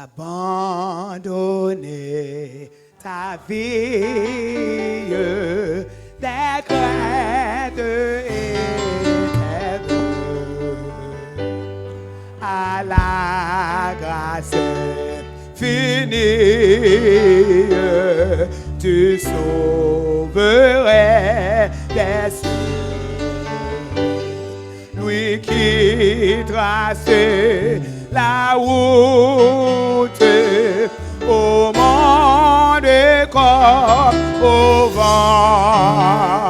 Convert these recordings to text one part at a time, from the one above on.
Abandonner ta vie des craintes éternelles à la grâce finie, tu sauverais des cieux. Lui qui traçait la route au monde comme au vent,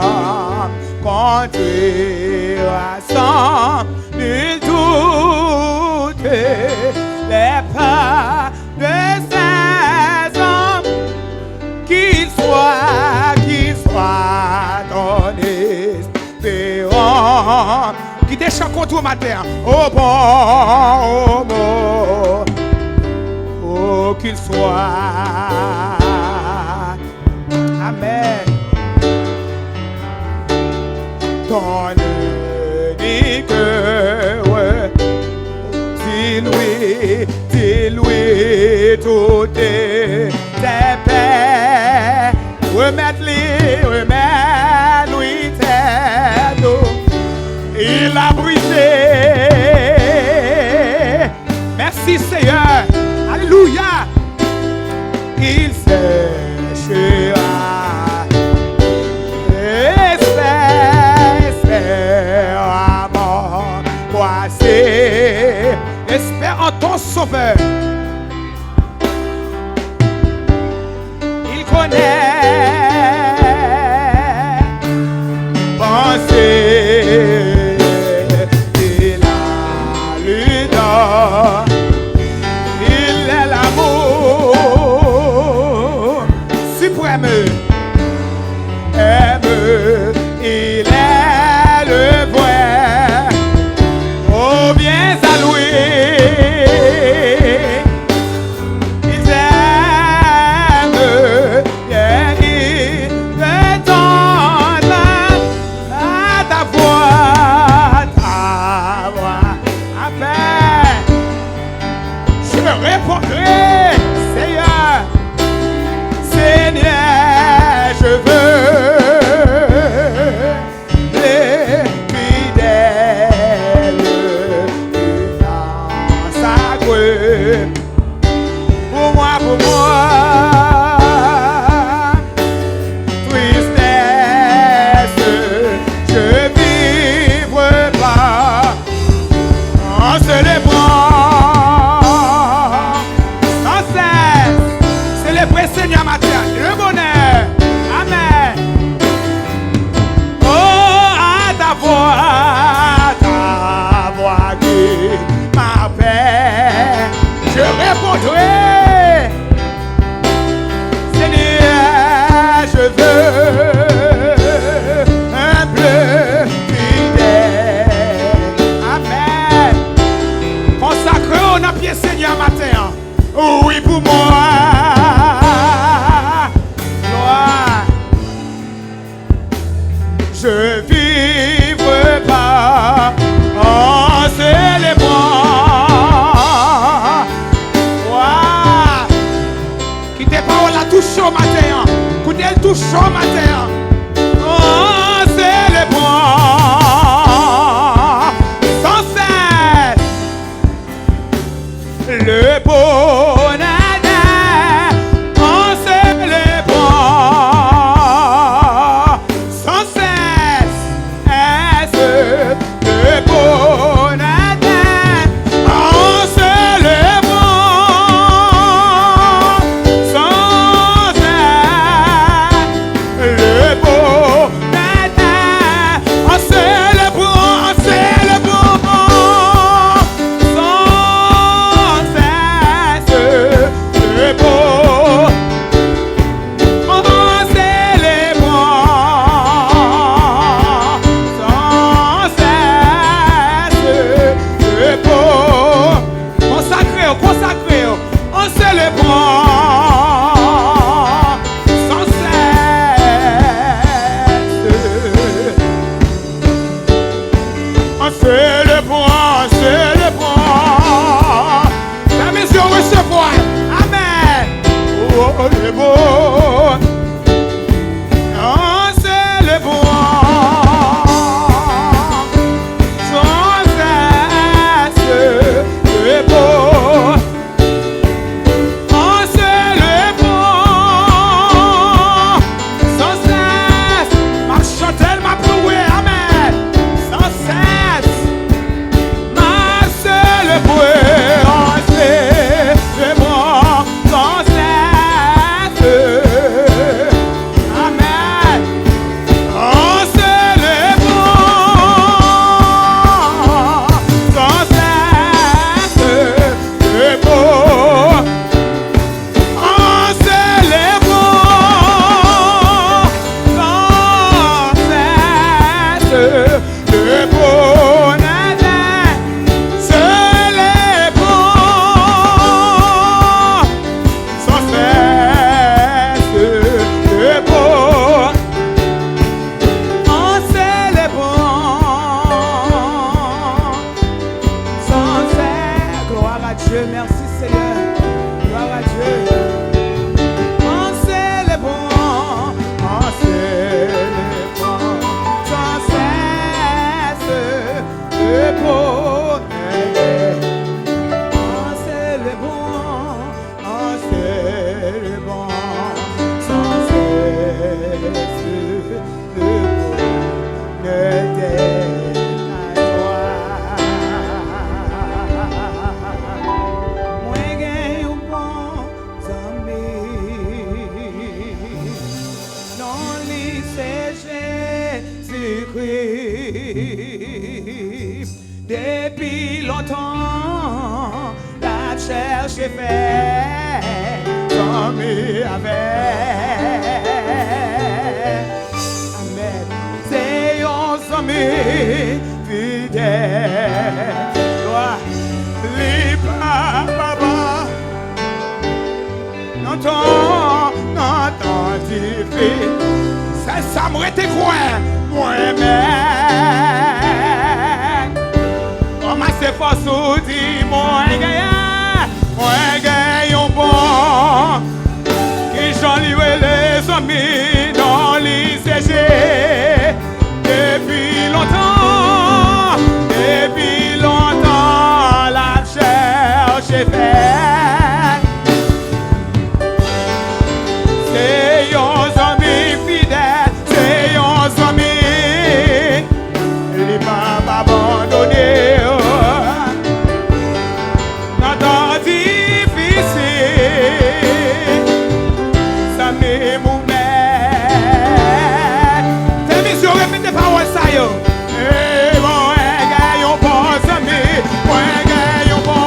conduira sans nul doute les pas de ces hommes, qu'ils soient ton espérance. Qui déchire contre ma terre, au bon, au mot, oh qu'il soit. Amen. Ton unique, dis-lui toutes tes paix, remets-lui tes dos. Il a brisé. Merci Seigneur. Alléluia. Il séchera. Espère à mort. Croisé. Espère en ton sauveur. Il connaît. Pensez. Il est l'amour suprême, aime, il est le vrai, oh bien à louer, il aime, bien il te donne à ta voix, amen. Je répondrai, Seigneur, Seigneur, je veux les fidèles dans sa grue. Pour moi, tristesse, je vivre pas en célébrant. Seigneur ma terre, le bonheur, amen. Oh, à ta voix qui m'appelle, je répondrai. Seigneur, je veux un bleu fidèle, amen. Consacré au pied Seigneur ma terre, oui pour moi. Je vivrai pas en célébrant. Wow. Qui tes paroles la touche au matin. Qui elle touche au matin. En célébrant sans cesse le bonheur. Le zami avec. Amen. C'est un zami fidèle. Li papa. Non difficile. Ça me rete quoi? Moi-même. Comment c'est force ou dit moi gagne un bon. Qui j'en livre les amis dans l'ICG. Depuis longtemps, la cherche fait. C'est un ami fidèle, c'est un ami. Il ne m'a pas abandonné. Dans temps difficile, ça m'émouvait. C'est mission, répétez paroles ça yo. Et bon, gagne un bon ami, gagne un bon.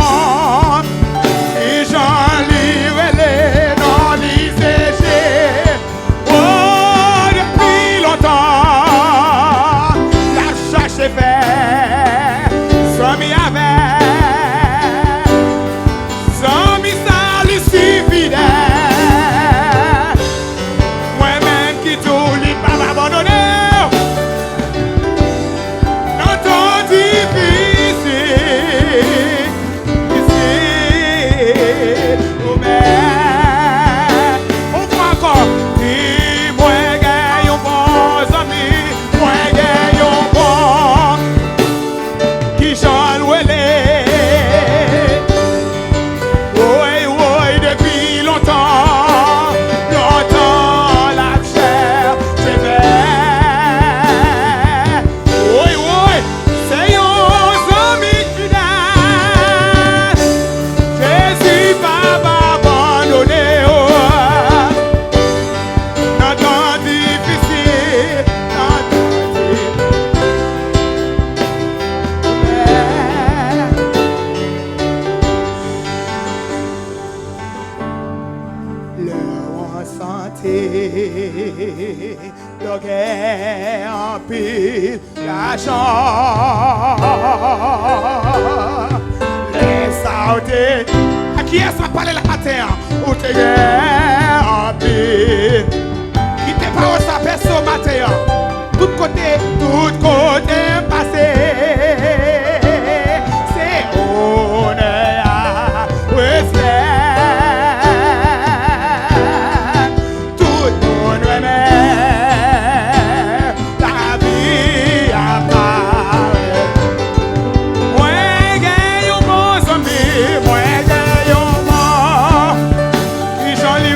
Et j'en livre les dans l'ICG. Oh, depuis longtemps, la cherche est faite. Somme avec. Somme ça lui suffit. Moi-même qui tout lui pas abandonné. En pile l'argent les sauter à qui est-ce qu'on parle la matin ou te en pile qui te parle sa personne matin tout côté passé c'est honneur respect tout monde remet. Johnny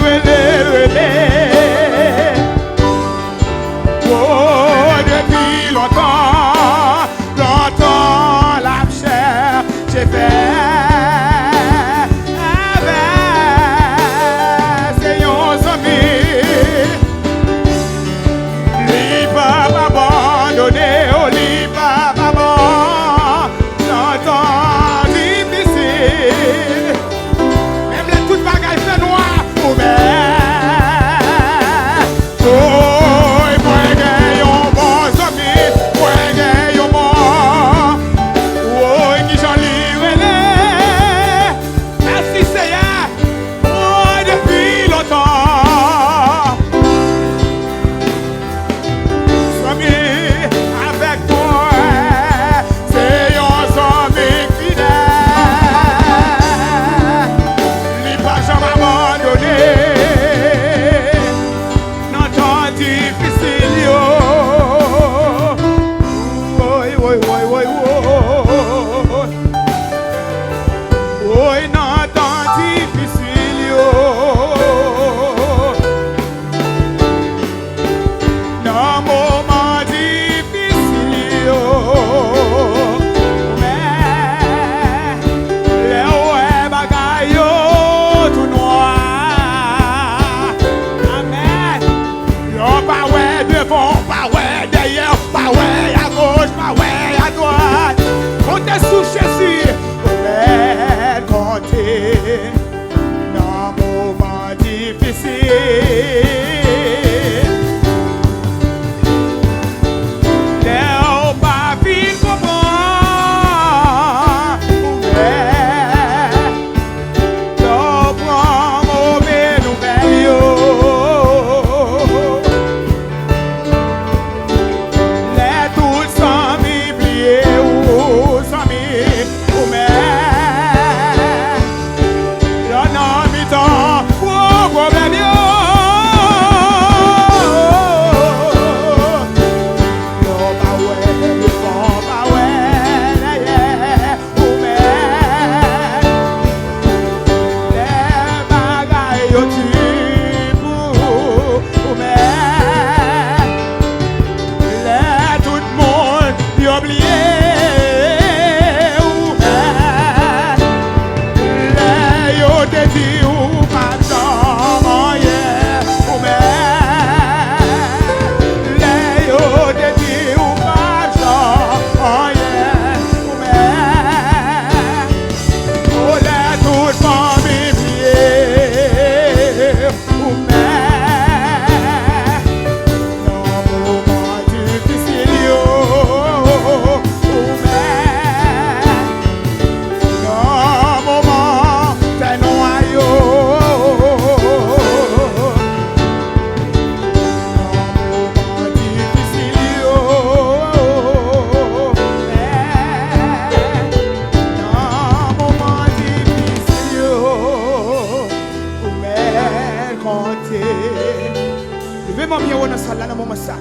Levez-moi bien haut dans salle là dans moment ça.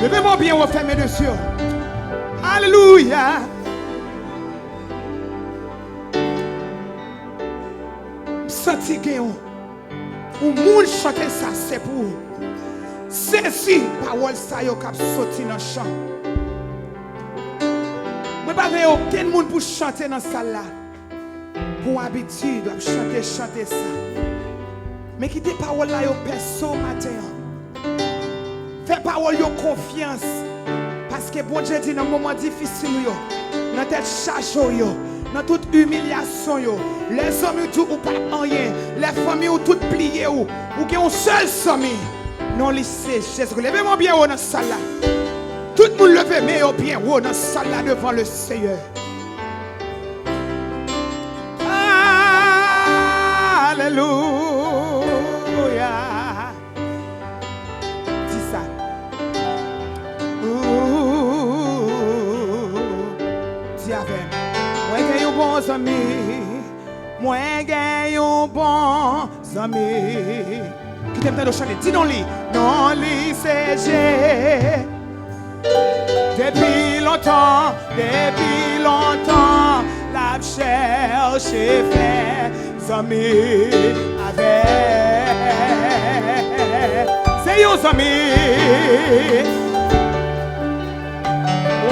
Levez-moi bien haut, fermez les yeux. Alléluia. Senti gagnant. Ou moun chanter ça c'est pour. C'est si parole ça yo cap sorti dans chant. Moi pas ver aucun monde pour chanter dans salle là. Pour habitude doit chanter ça. Mais qui des paroles là yo perso matin. Fais parole yo confiance. Parce que bon Dieu dit dans moment difficile yo, dans tête charge yo, dans toute humiliation yo, les hommes tout ou pas rien, les familles ou tout plié ou qui ont seul somme. Non lycée Jésus. Levez-moi bien haut dans salle là. Tout le monde levez mais bien haut dans salle là devant le Seigneur. Alléluia. Dis ça. Dis avec. Moi j'ai un bon ami. Moi j'ai un bon ami. Qui t'aime de chanter. Dis non lui. Non lui c'est j'ai. Depuis longtemps, la cherche fait amis avec. C'est vos amis.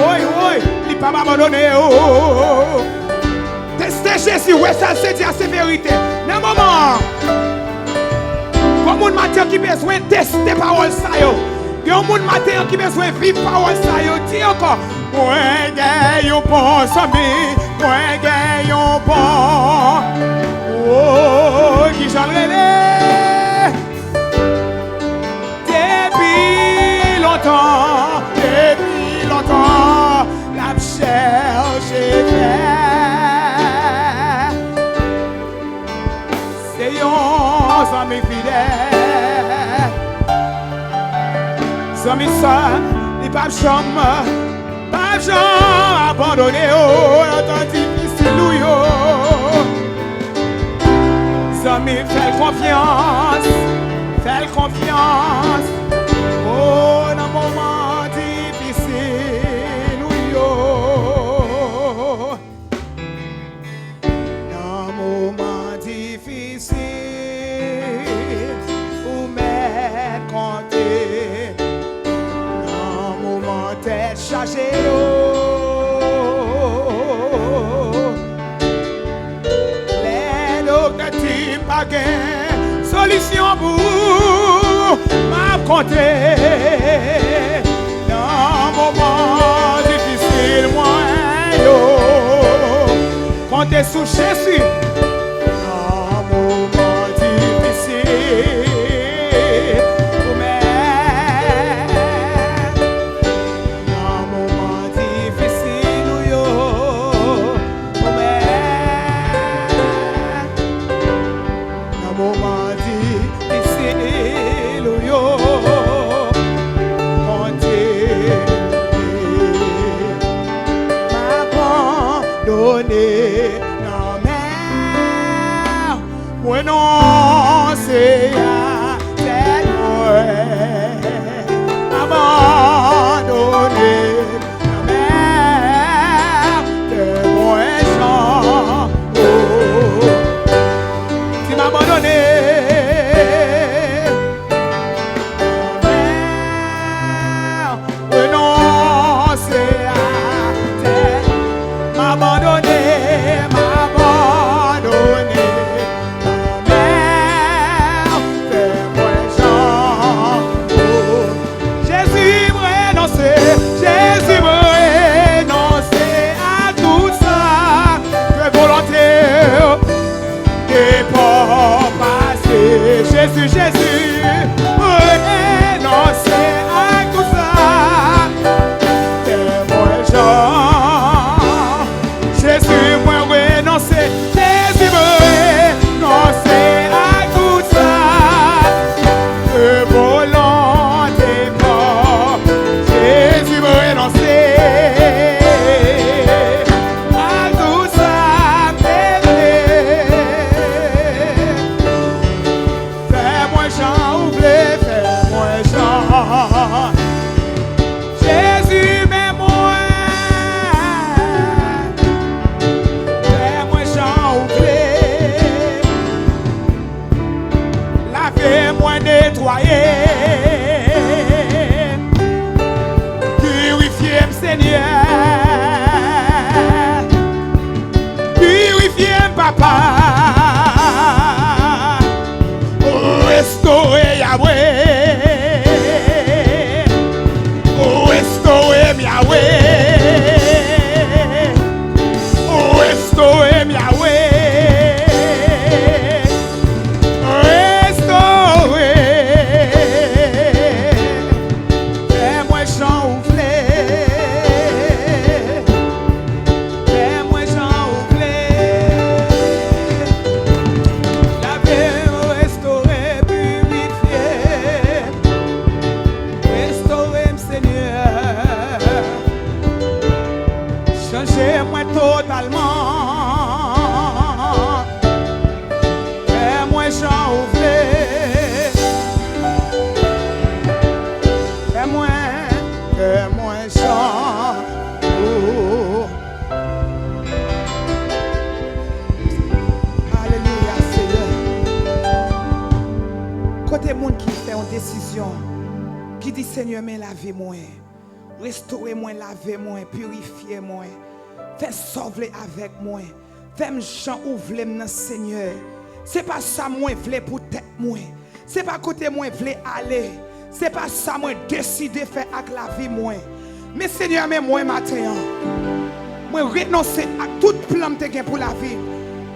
Oui, il pas m'abandonner. Testez Jésus, ouais, ça c'est dire la vérité. Dans un moment, comme un matin qui besoin de tester parole ça yo. Il y a un monde matin qui besoin de vivre parole ça yo. Dis encore. Moi j'ai un bon ami. Moi j'ai un bon. Oh, qui j'en relève. Depuis longtemps, la cherche c'est un ami fidèle. Zami ça, les papes chambre, abandonné, oh, dans difficile ou yo. Zami fais confiance, oh, dans moment difficile ou yo. Dans moment difficile, ou m'être compté. Tête chargée, les docteurs disent pas de solution pour m'affronter. Dans un moment difficile, moi, comptez sur Jésus. Dans un moment difficile. renoncer à tête moi, abandonner la mer de mon champ. Oh, tu m'as abandonné. Jésus, Jésus, renoncer à tout ça. T'es mon Jean. Jésus, moi renoncer. Jésus, renoncer à tout ça. De volonté mort. Jésus, renoncer à tout ça. Jésus, mets-moi, fais-moi Jean ouvert, lavez-moi, nettoyer, purifiez-moi, Seigneur, purifiez-moi, Papa, restaurez Yahweh. Changez-moi totalement. Fais-moi Jean ouvert. Fais-moi Jean. Oh. Alléluia, Seigneur. Côté monde qui fait une décision, qui dit Seigneur, mais lavez-moi. Restaurez-moi, lavez-moi, purifiez-moi. Fais sauver avec moi. Fais-moi Jean ouvrir mon Seigneur. C'est pas ça moi voulais pour tête moi. C'est pas côté moi voulais aller. C'est pas ça moi décider faire avec la vie moi. Mais Seigneur, mais moi matin, moi renoncer à tout plan que j'ai pour la vie.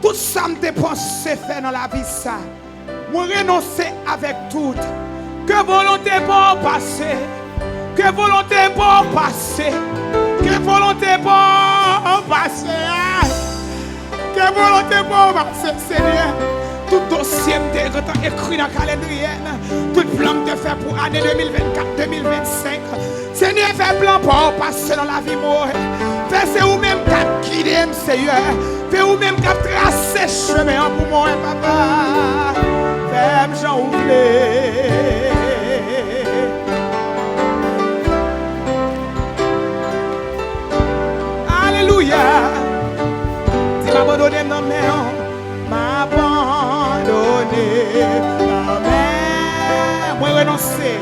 Tout ça me pensé faire dans la vie ça. Moi renoncer avec tout. Que volonté pour passer. Que volonté pour passer. Que volonté pour passer. Que volonté pour passer, Seigneur. Tout dossier est écrit dans le calendrier. Tout plan de faire pour l'année 2024-2025. Seigneur, fais plan pour passer dans la vie. Fais c'est vous-même qui guide, Seigneur. Fais vous-même qui tracer chemin pour moi, Papa. Fais-moi Jean ouvrir. Alléluia. Tu m'as abandonné dans mes mains. M'abandonné dans mes mains. Moi renoncer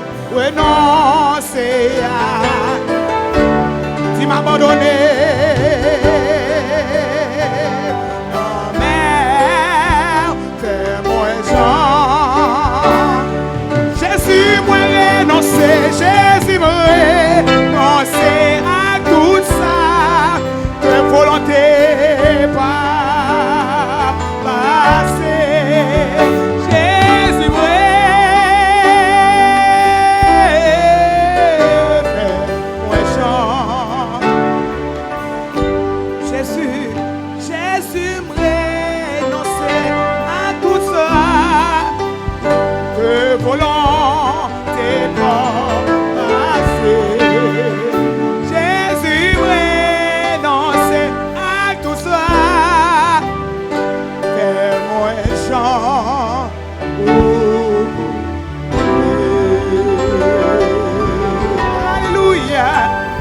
à. Tu m'as abandonné dans mes mains. Fais-moi Jean. Jésus, moi renoncer. Jésus, moi renoncer.